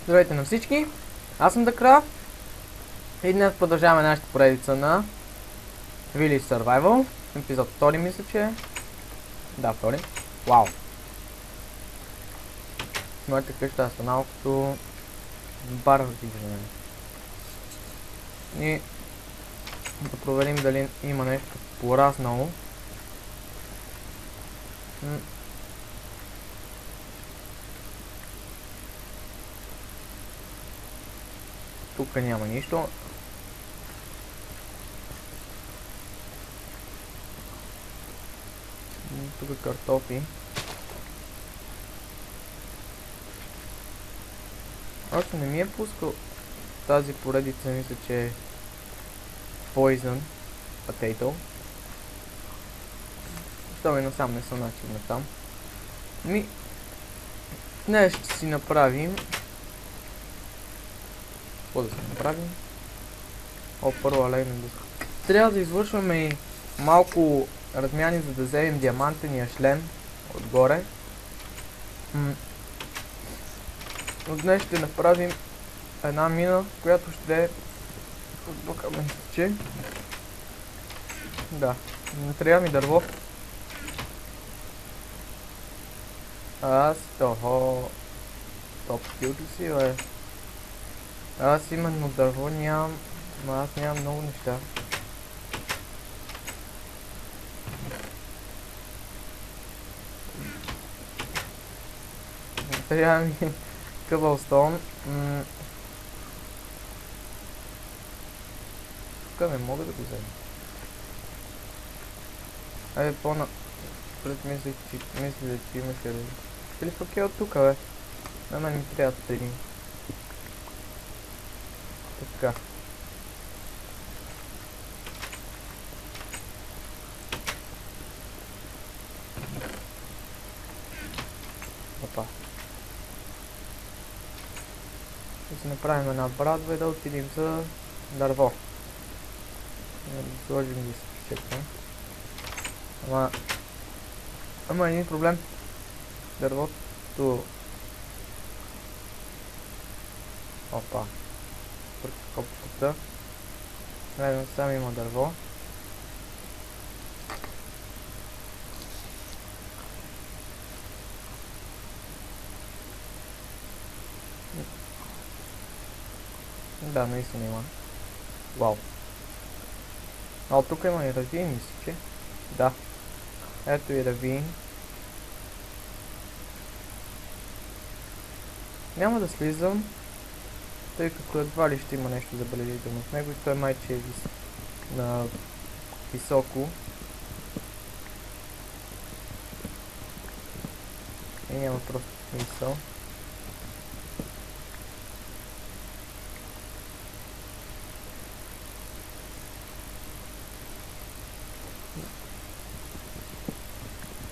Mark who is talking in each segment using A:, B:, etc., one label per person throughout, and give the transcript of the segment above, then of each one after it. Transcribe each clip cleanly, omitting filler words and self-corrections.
A: Здравейте на всички, аз съм Дакрав и днес продължаваме нашата поредица на Village Survival, епизод 2 мисля, че е. Да, 2. Вау! Моята къща е станала като бар в движение. И да проверим дали има нещо пораснало. Тук няма нищо. Тук картофи. Още не ми е пускал тази поредица, мисля, че е Poison Potato. Защо и насам не съм начин на там. Днес ще си направим... Какво да си направим? Първо алейна дъска. Трябва да извършваме и малко размяни, за да вземем диамантения шлем отгоре. Но днес ще направим една мина, която ще е... Тук ме изтече. Да, не трябва ми дърво. Аз toho... Топ скилто си, бе. Аз именно дърво нямам, но аз нямам много неща. Трябва ми къбълстоун. Тук не мога да го взема. Айде по-на... Пред мислех, че имаше... Или пък е от тук, бе. На мен ми трябва тегни. Така. Опа. Да си направим една брадва и да отидем за дърво. Да сложим ги с чека. Ама един проблем. Дървото... Опа. Върху копката. Гледам, сам има дърво. Да, наистина има. Вау. Тук има и равин, мисля, че. Да. Ето и равин. Няма да слизам, тъй като едва ли ще има нещо забележително в него и той майче е на високо. И няма просто смисъл.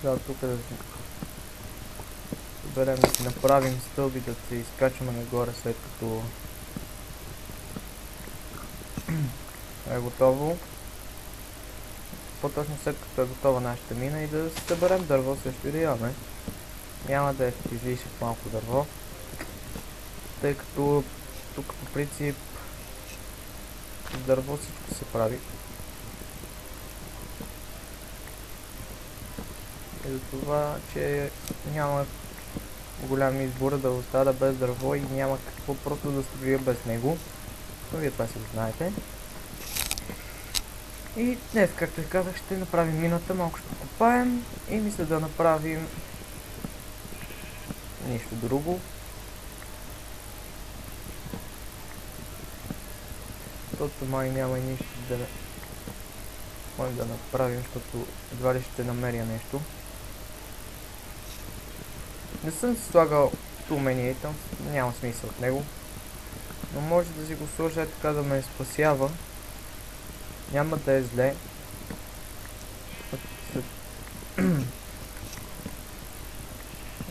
A: Да, тук да берем да си направим стълби, да се изкачваме нагоре след като е готово. По-точно след като е готова нашата мина и да съберем дърво също и да имаме. Няма да е в излишък малко дърво, тъй като тук по принцип с дърво всичко се прави. И за това, че няма голям избор да остана без дърво и няма какво просто да строя без него. Но вие това си го знаете. И днес, както ви казах, ще направим мината, малко ще копаем и мисля да направим нещо друго. Защото май няма и нищо да можем да направим, защото едва ли ще намеря нещо. Не съм си слагал умение, там няма смисъл от него. Но може да си го сложа така да ме спасява. Няма да е зле.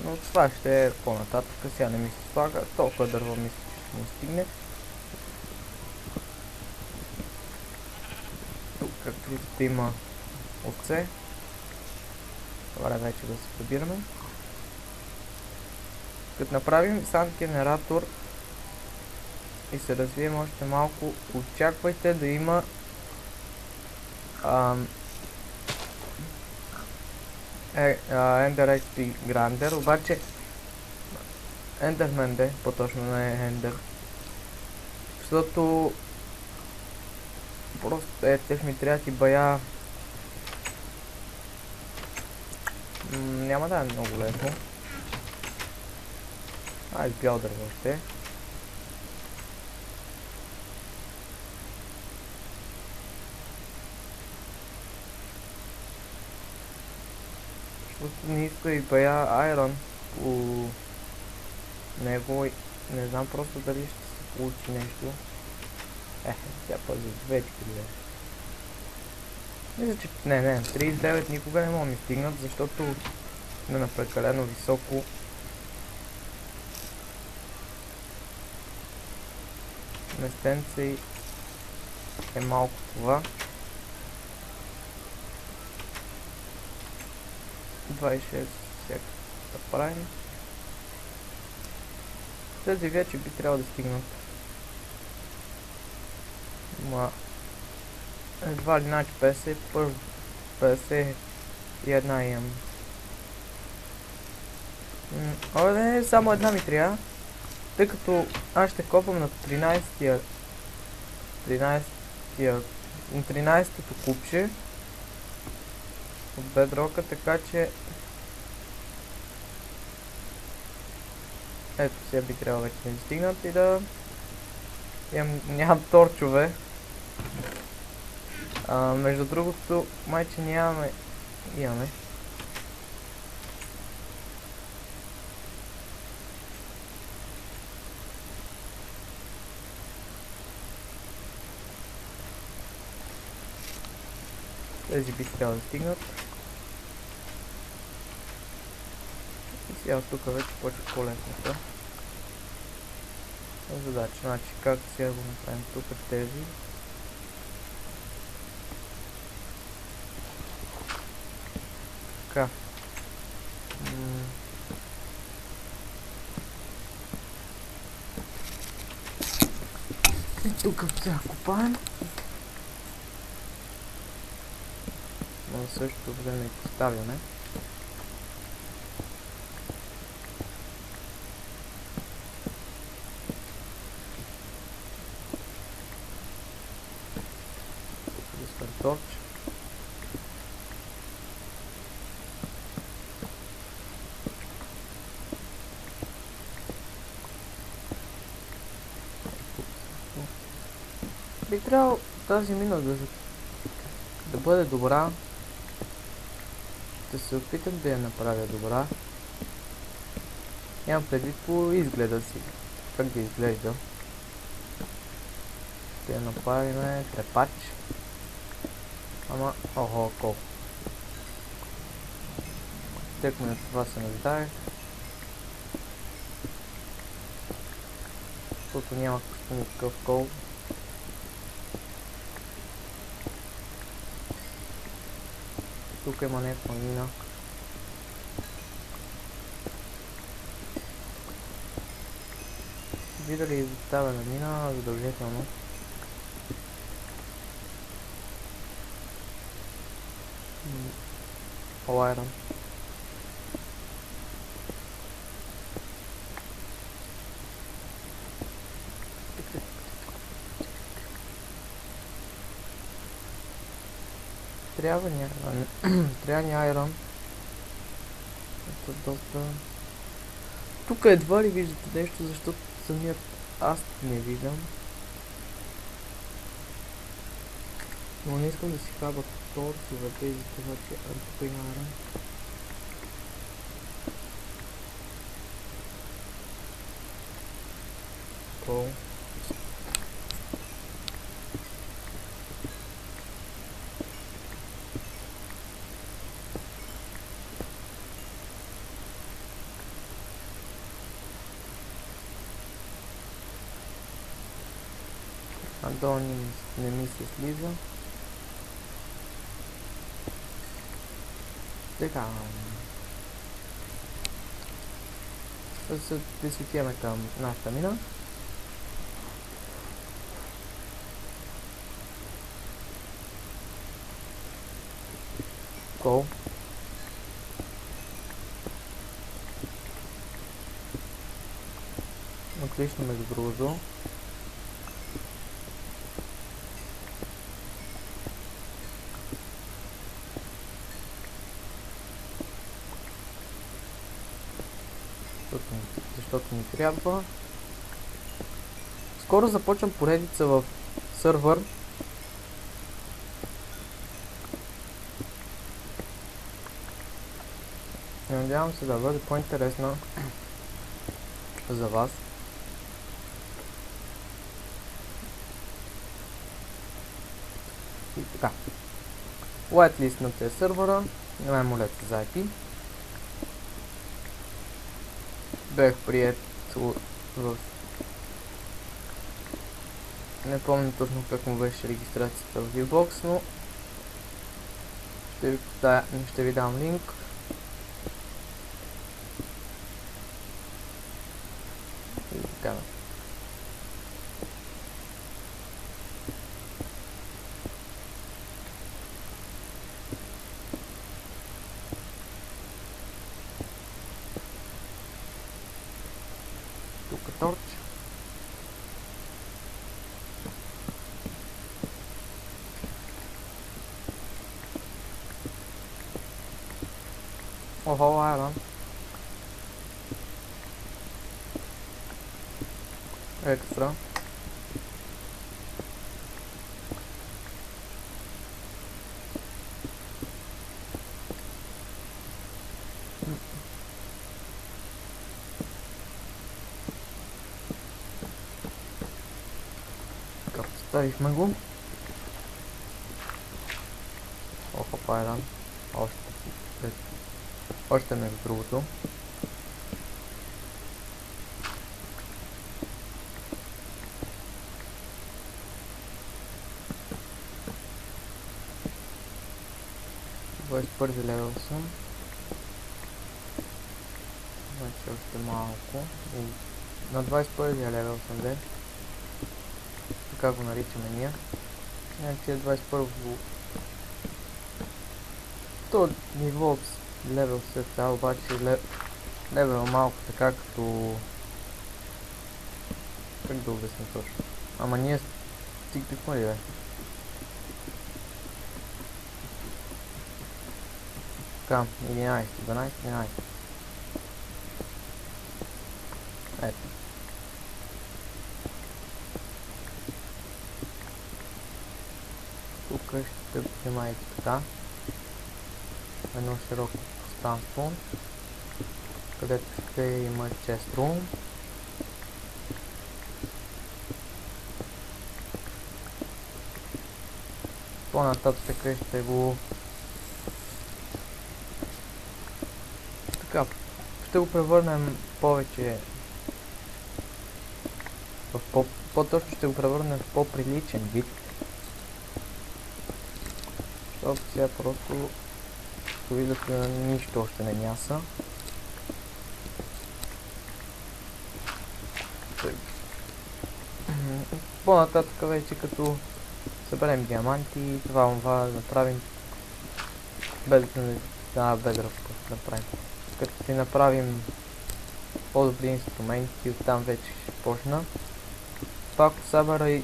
A: Но това ще е по-нататък. Сега не ми се слага. Толкова дърво мисля, че ще ми стигне. Тук, както виждате, има овце. Това е вече да се събираме. Като направим сам генератор и се развием още малко, очаквайте да има Ender XP Grander, обаче Enderman де, по-точно не е Ender. Защото просто те ми трябва ти бая. Няма да е много лесно. Бял дърво ще. Защото не иска и бая айрон по него. Не знам просто дали ще се получи нещо. Тя пази вече ли е. Мисля, че не, 39 никога не мога ми стигнат, защото сме на прекалено високо. Местенце и е малко това. 26 всяка да правим. Тези вече би трябвало да стигнат. Едва ли значи 50, първо 50 и една имам. Не, само една ми трябва. Тъй като аз ще копам на 13-тото купче от бедрока, така че ето сега би трябвало вече да ми стигнат и да нямам торчове. Между другото, майче нямаме. Имаме. Тези би трябвало да стигнат. И сега тук вече почва по-лесната задача. Значи как сега го направим тук тези. Така. И тук сега копаем. Но в същото време и поставяме. Торч. Би трябвало тази мина да бъде добра. Ще се опитам да я направя добра. Нямам предвид по изгледа си. Как да изглежда. Ще я направим трепач. Ама, колко. Тъкмо на това се нуждае. Защото няма никакъв кол. Тук има някаква мина. Видали изоставена мина задължително. Айрон. Трябва ни айрон. Доста. Тук едва ли виждате нещо, защото самият аз не виждам. Но не искам да си хабат торсовете и за това, че тук има айрон. Кол. Долу не ми се слиза. Така. Да се десветиме към нашата мина. Go. Отлично, между другото. Защото ни трябва. Скоро започвам поредица в сървър. Надявам се да бъде по-интересна за вас. И така. Whitelist-нате е сървъра. Не ме молете за IP. Бях прият в... Не помня точно как му беше регистрацията в VBOX, но ще ви дам линк. И така. Тук е торч. Охо, айрон. Екстра. Така, поставихме го. Охо, айрон. Още между другото. Първи левел съм. Значи още малко. На 21 левел съм де. Така го наричаме ние. Значи е 21 то ниво левел след това, обаче левел малко така като... Как да обясня точно? Ама ние стигнахме ли бе? Така, 11, 12, 11. Ето. Тук ще вземайте така. Едно широко пространство, където ще има chest room. По-нататък ще го... Така, ще го превърнем повече в по-точно ще го превърнем в по-приличен вид. Защото сега просто видите на нищо още не мяса. По-нататък вече като съберем диаманти, това да направим бедръв да направим. Като си направим по-добри инструменти, оттам вече ще почна. Пак събера и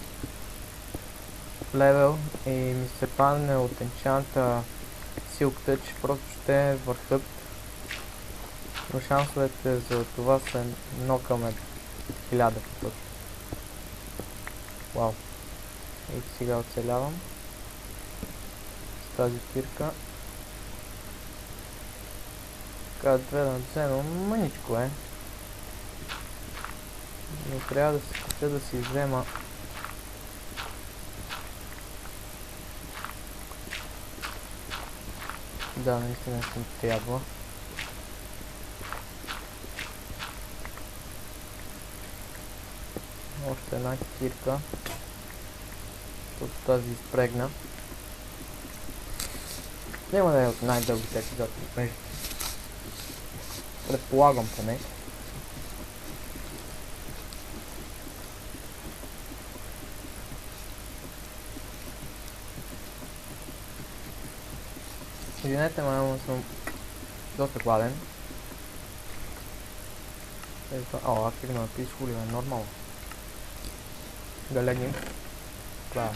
A: левел и ми се падне от енчанта силката, че просто ще е върхът. Но шансовете за това са нокаме 1000 път. Вау. И сега оцелявам с тази кирка. Така, 2 на 2, но мъничко е. Но трябва да се скача да си взема да, наистина ще ми трябва. Още една кирка, защото тази изпрегна. Няма да е от най-дългите епизоди. Предполагам поне. Извинете, ама съм доста гладен. О, аз стигна да пиш хули, е нормално. Да легнем. Това е.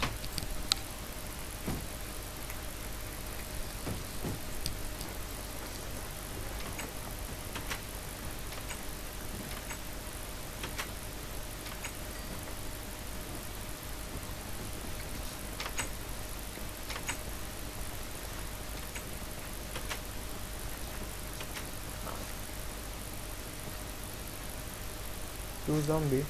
A: Two zombie.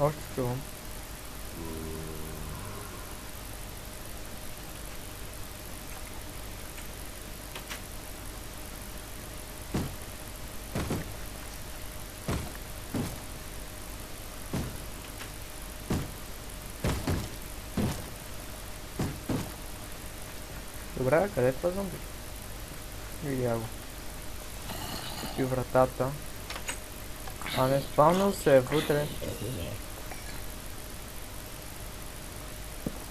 A: Още чувам. Добре, къде е това зомби? Видя го. И вратата. А не спавнал се е вътре.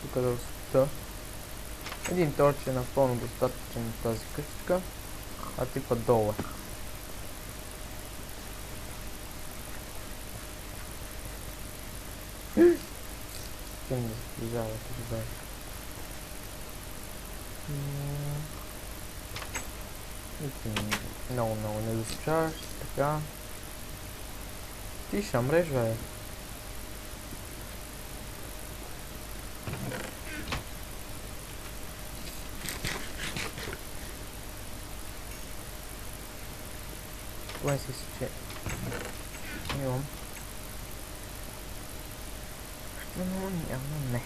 A: Тук да остата. Един торч е напълно достатъчен на тази къщичка. А типа долу е. Тим да се приближава, добре. Много не заслужаваш, така. Ти ще мреш, бе. Това си че... Имам. Ще няма не.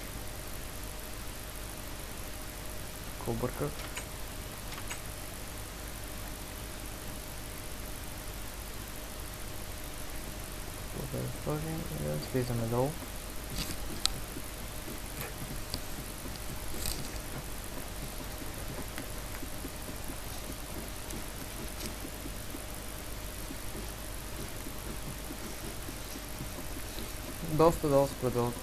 A: Обърках. Това да сложим и да слизаме долу. Доста дълго.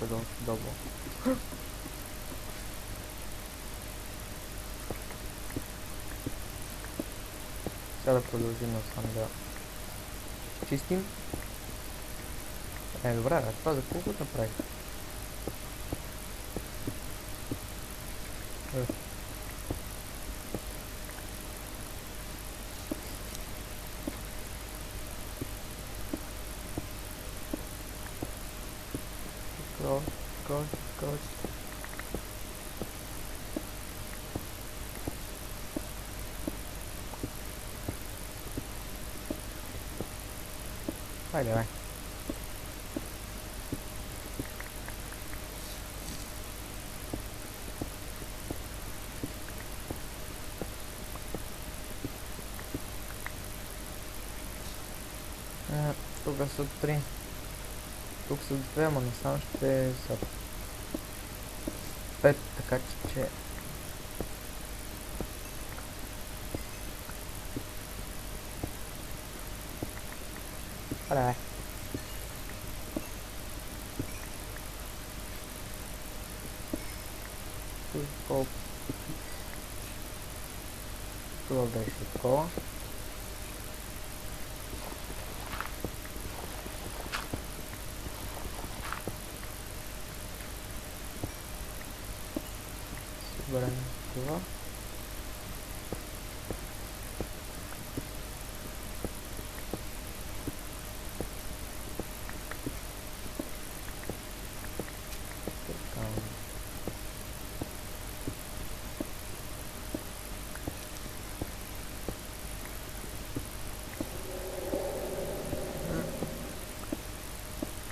A: Сега да продължим насам да чистим. Добре, това за колко направих? Скоро. Хайде, бе. Тук са 3. Тук са 2, ама насам ще са 5, така че... Хайде, бе. Това беше такова. Съберем това.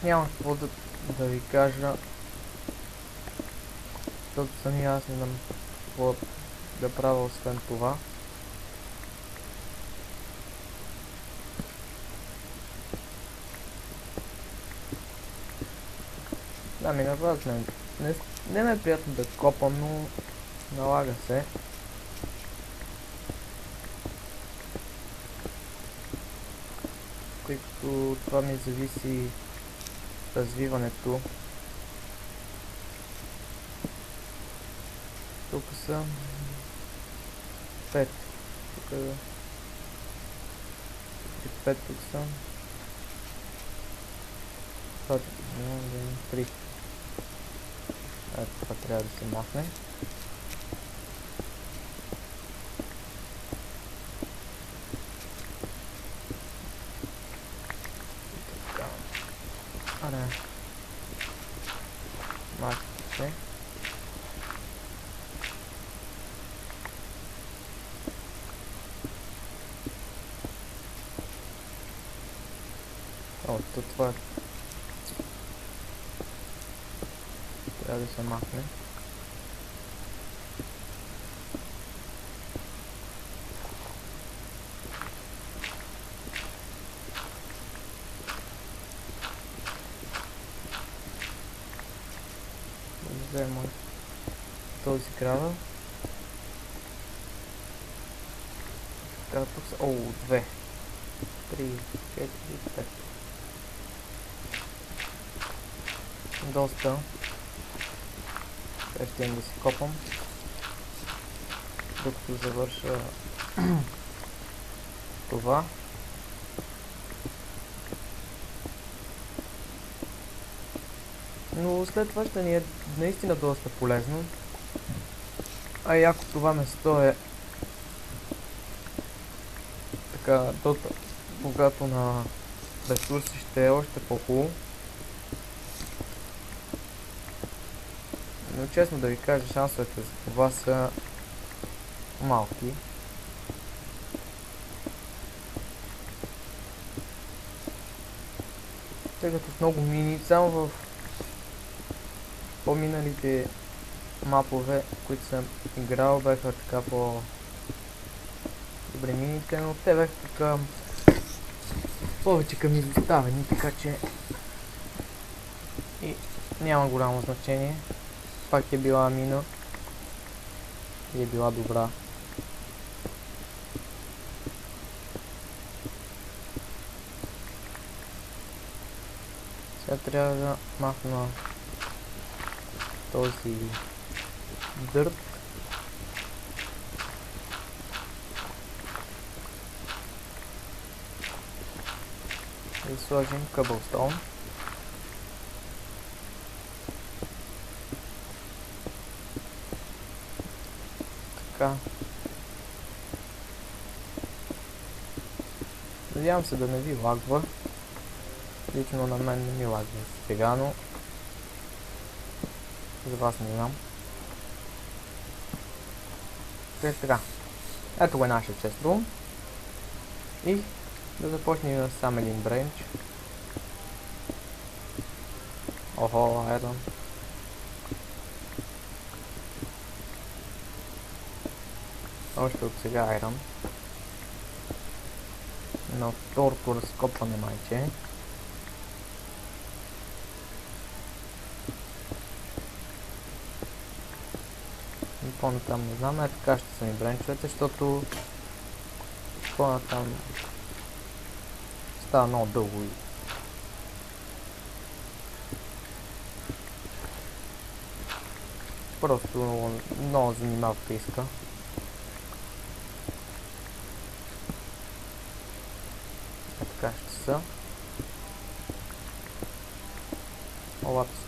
A: Няма какво да ви кажа, защото сами аз не знам какво да правя освен това. Да, ми направят не ме е приятно да копам, но налага се. тъй като това ми зависи развиването. Тук са 5. Тук е 5 тук са. Това е 3. Ето това трябва да се махне. Аре. Махне се. О, това трябва да се махне. Взема този крава. Така, тук са... О, 2, 3, 4, 5. Доста. Ще им да си копам. Докато завърша това. Но след това ще ни е наистина доста полезно. А и ако това место е така доста богато на ресурси, ще е още по-хубаво. Но честно да ви кажа, шансовете за това са малки. Тъй като в много мини, само в по-миналите мапове, които съм играл, бяха така по-добри мините, но те бяха така повече към изоставени, така че и няма голямо значение. Пак е била мина и е била добра. Сега трябва да махна този дърт. И сложим къбълстоун. Така. Надявам се да не ви лагва. Лично на мен не ми лагва сега, но за вас не знам. Така. Ето го е нашия chest room. И да започнем сам един бренч. Охо, айрон. Още от сега айрон. На второто разкопване майче. По-натам не знам, така ще са ми бренчовете, защото по-натам става много дълго и просто много занимавка иска. Така ще са.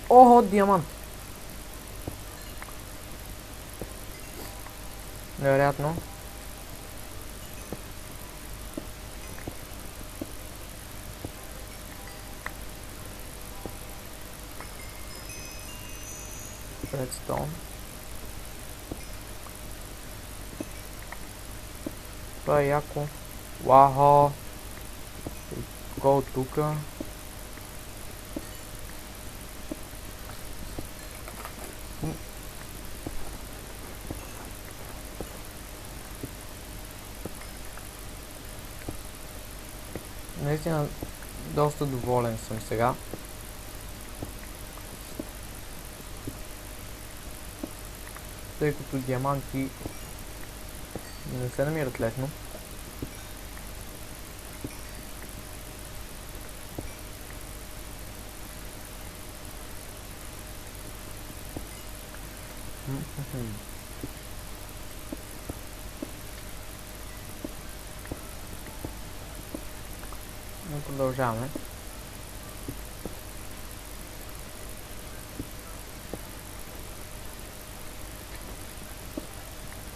A: Охо, диамант! Невероятно. Редстоун. Това е яко. Вахо! Гол тука. Наистина доста доволен съм сега. Тъй като диаманти не се намират лесно. Но продължаваме.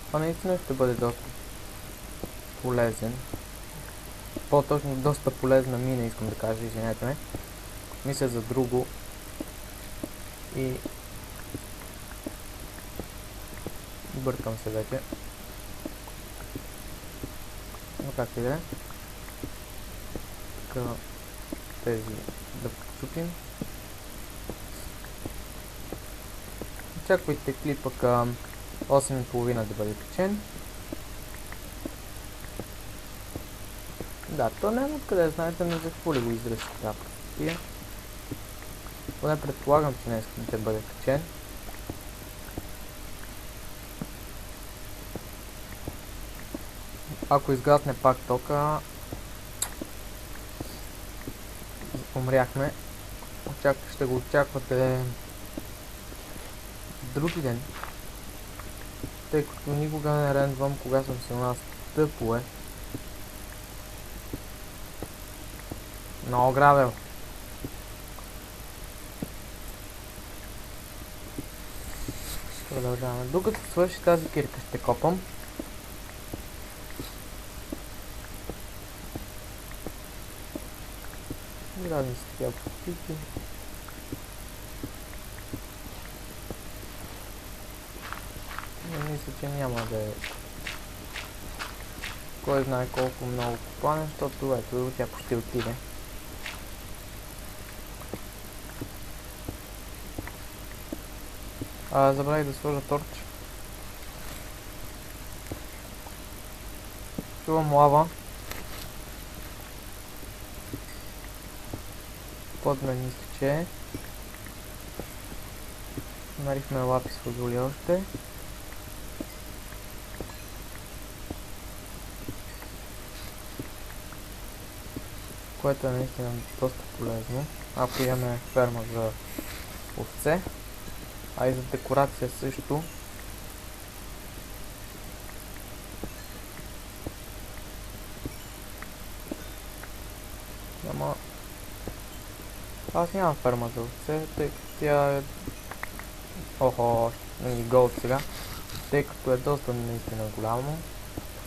A: Това наистина ще бъде доста полезен. По-точно доста полезна мина, искам да кажа, извинете ме. Мисля за друго. И бъркам се вече. Но както и да е. Така тези да пречупим. Очаквайте клипа към 8:30 да бъде качен. Да, то няма откъде знаете, но за какво ли го изръща тази партия. Поне предполагам, че днес ще бъде качен. Ако изгасне пак тока, умряхме. Ще го очаквате други ден. Тъй като никога не рендвам, кога съм си у нас тъпо е. Много гравел. Продължаваме. Докато свърши тази кирка ще копам. Разни са такива потики. Мисля, че няма да е кой знае колко много копане, защото ето тя почти отиде. Забравих да сложа торч. Чувам лава. Под мен изтече. Намерихме лапис фазули още. Което е наистина доста полезно, ако имаме ферма за овце, а и за декорация също. Ама аз нямам ферма за овце, тъй като тя е... Охо, не гол сега, тъй като е доста наистина голямо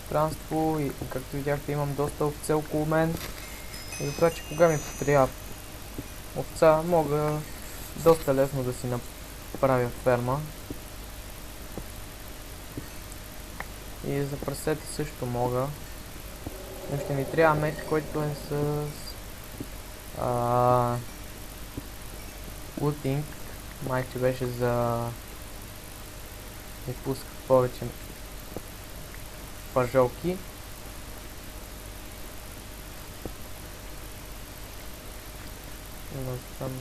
A: пространство и както видяхте имам доста овце около мен. И за това, че кога ми потрябва овца, мога доста лесно да си направя ферма. И за прасета също мога. Но ще ми трябва меч, който е с лутинг. Майче беше за... не пусках повече пържолки. Там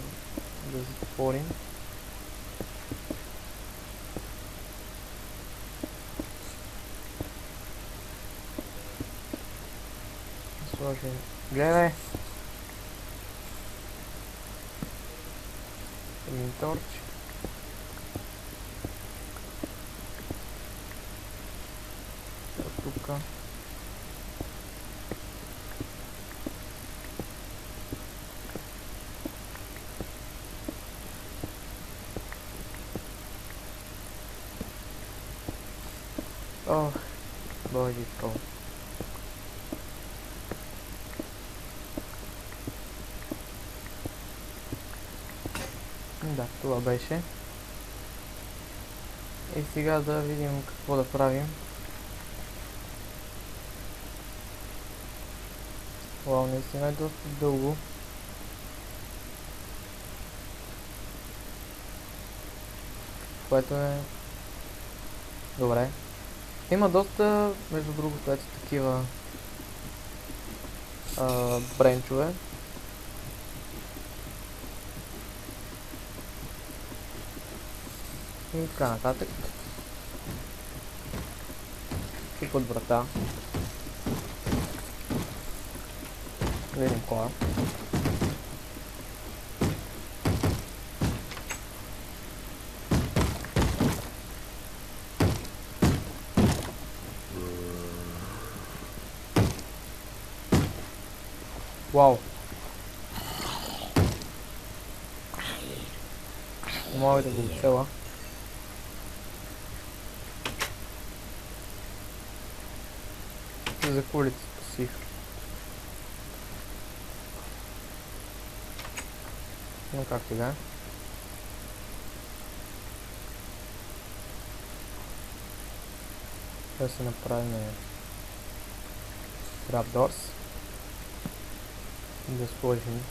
A: да затворим. Сложим. Гледай! Един торч. Тук. Ох, божичко. Да, това беше. И сега да видим какво да правим. Вау, наистина е доста дълго. Което е... добре. Има доста, между другото, ето такива бренчове. И така нататък. И под врата. Видим кола. Вау, мога да го оцела. За кулицата си. Но както и да е. Да си направим trapdoors. Да сложим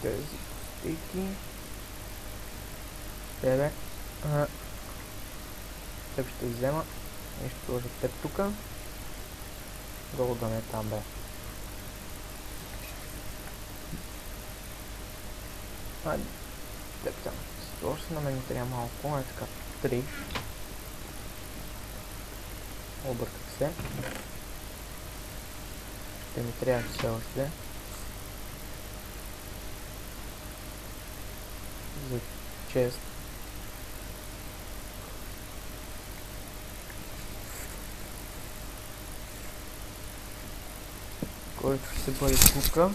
A: тези стейки. Тебе. Теб ще взема. И ще сложа теб тука. Долу да не е там, бе. Айде. Теб там. Още на мен трябва малко. Е така. 3. Обърках се. Ще ми трябва все още. За чест. Който ще бъде тука.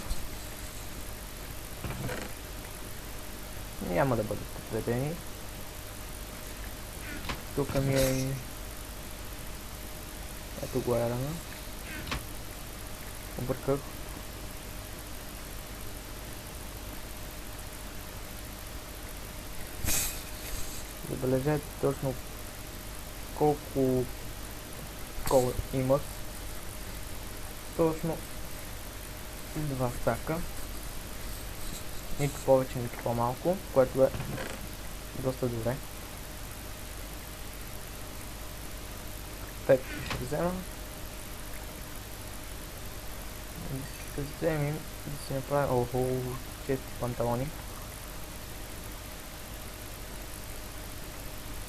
A: Няма да бъдат подредени. Тук ми е и... Ето го ерана. Обърках. Забележете точно колко кола имат. Точно 2 стака. Нито повече, нито по-малко, което е доста добре. 5 ще взема. Ще вземем да си направим чести панталони.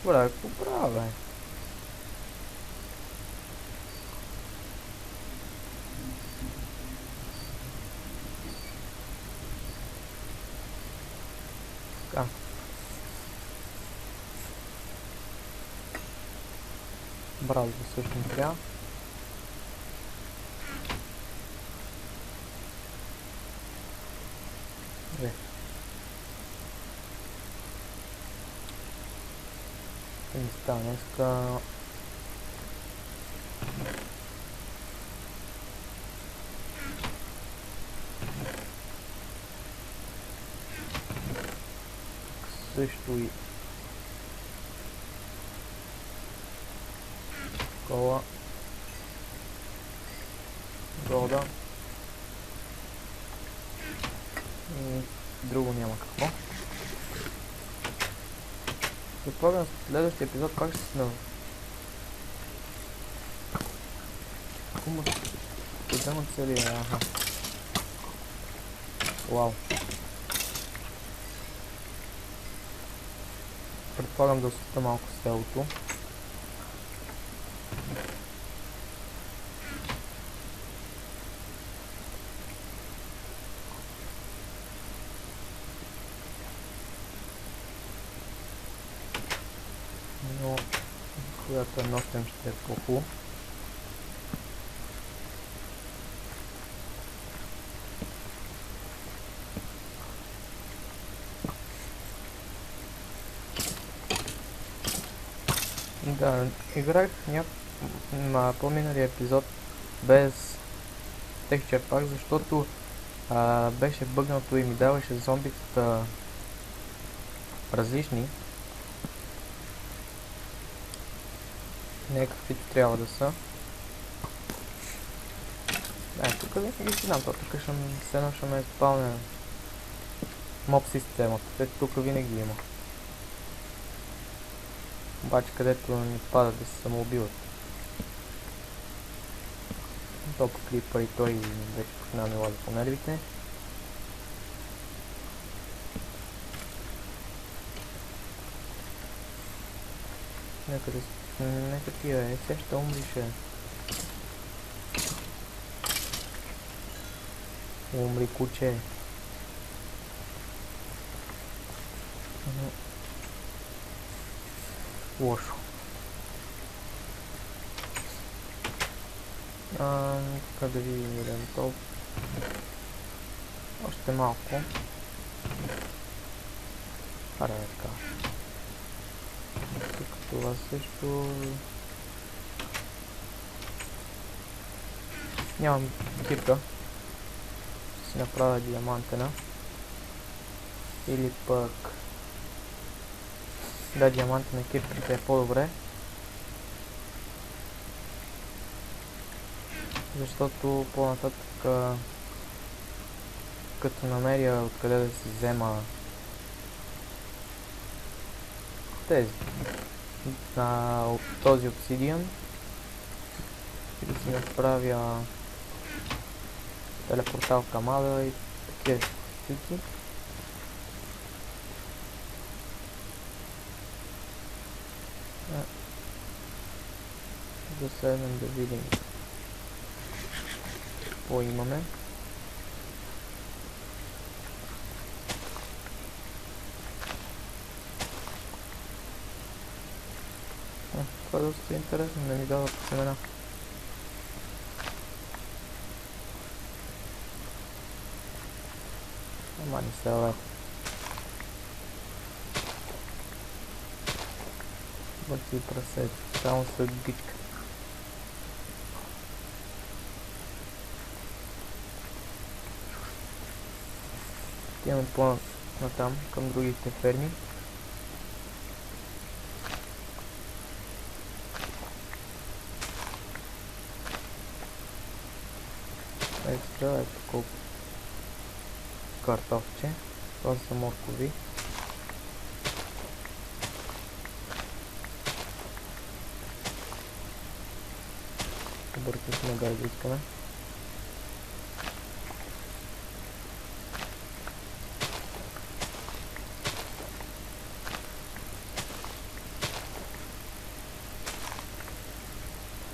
A: Добре, какво правя, бе? Така. Браузър също не трябва. Не става днеска. Също и кола. Года. И друго няма какво. Предполагам следващия епизод как ще се вземат цели. Аха. Вау. Предполагам да осветя малко селото. Но когато е нощем ще е по-хубаво. Да, играх на по-миналия епизод без Texture Pack, защото беше бъгнато и ми даваше зомбитата различни. Не каквито трябва да са. Тук винаги си знам, тук ще ме спалня моб системата, тук винаги има. Обаче където ни падат да се самоубиват. Топ клипър и той вече почина ми лаза по нервите. Нека тия е, все ще умрише. Умри, куче. Тук да видим един топ. Още малко. Аре, така. Тук това също... Нямам кирка. Ще си направя диамантена. Или пък... Да, диамантена кирката е по-добре. Защото по-нататък, като намеря откъде да си взема тези от този обсидиан и да си направя телепортал към ада и такива штуки. Да седнем да видим какво имаме. Това е доста интересно, не ми дават семена. Ама не се ле. Бъци прасе, само след битка. Отиваме по-натам, към другите ферми. Ето колко картофче. Това са моркови. Бъркахме да го искаме.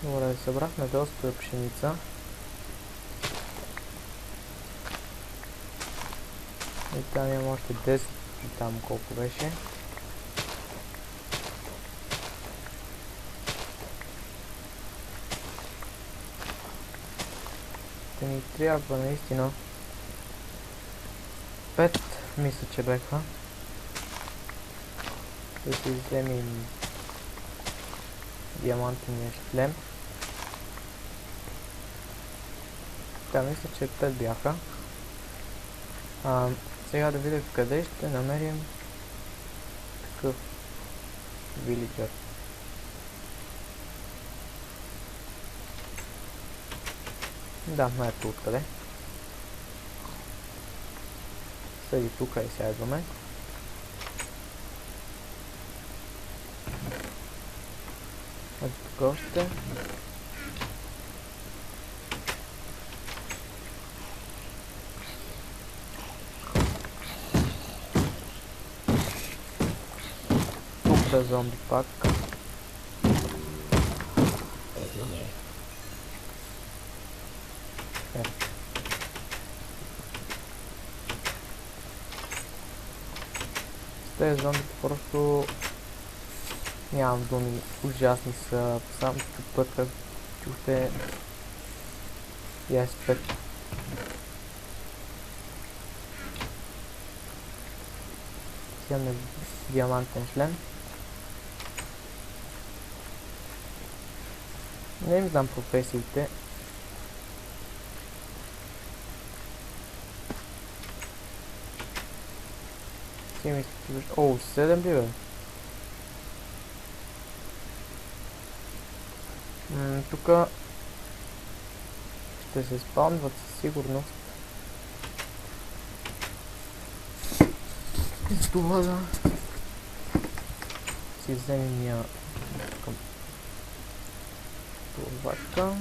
A: Добре, събрахме доста пшеница. И там имам още 10 и там колко беше. Ще ни трябва наистина 5, мисля, че беха. Да си вземем диамантения шлем. Да, мисля, че 5 бяха. Сега да видя къде ще намерим такъв вилиджър. Да, ето откъде. Седи тук и сядваме. Ето тук още. Тук зомби пак. Тези зомбите просто нямам думи, ужасни са, сам като път, как чухте и аспект. Имаме диамантен шлем. Не им знам професиите. О, 7 ли бе? Тука ще се спаунват със сигурност. И това да си вземем я към това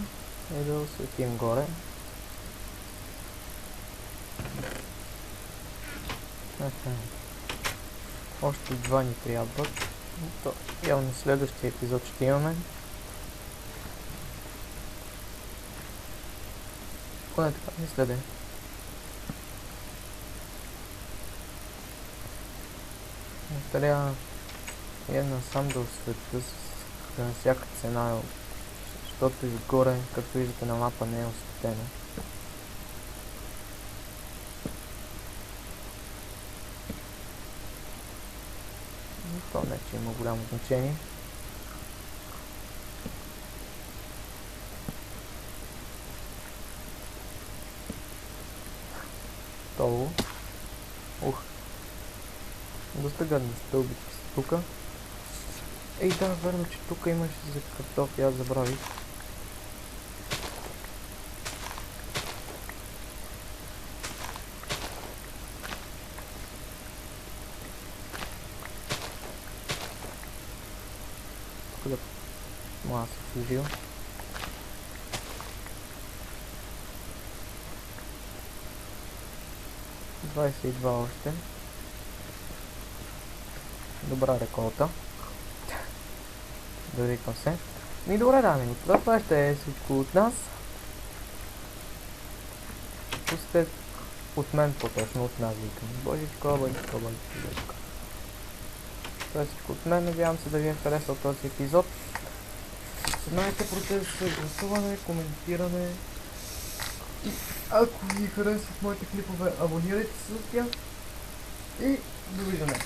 A: и да осветим горе. Още 2 ни трябват. Явно следващия епизод ще имаме. Поне така не следе. Трябва една сам да осветя на всяка цена. защото изгоре, както виждате на мапа, не е осветено. Но то не че има голямо значение. Долу. Доста гадни стълбички са тука. Ей, да, верно, че тук имаше за картофи, аз забравих. Тук да... Мога се служил. Двадесет и два още. Добра реколта. Да викам се. И добре, дами, но това ще е всичко от нас. Пустете от мен по-точно, от нас викам. Божичко, божичко, божичко. Това е всичко от мен. Надявам се да ви е харесал този епизод. Знаете процеса, гласуване, коментиране. И ако ви харесват моите клипове, абонирайте се за тях. И довиждане.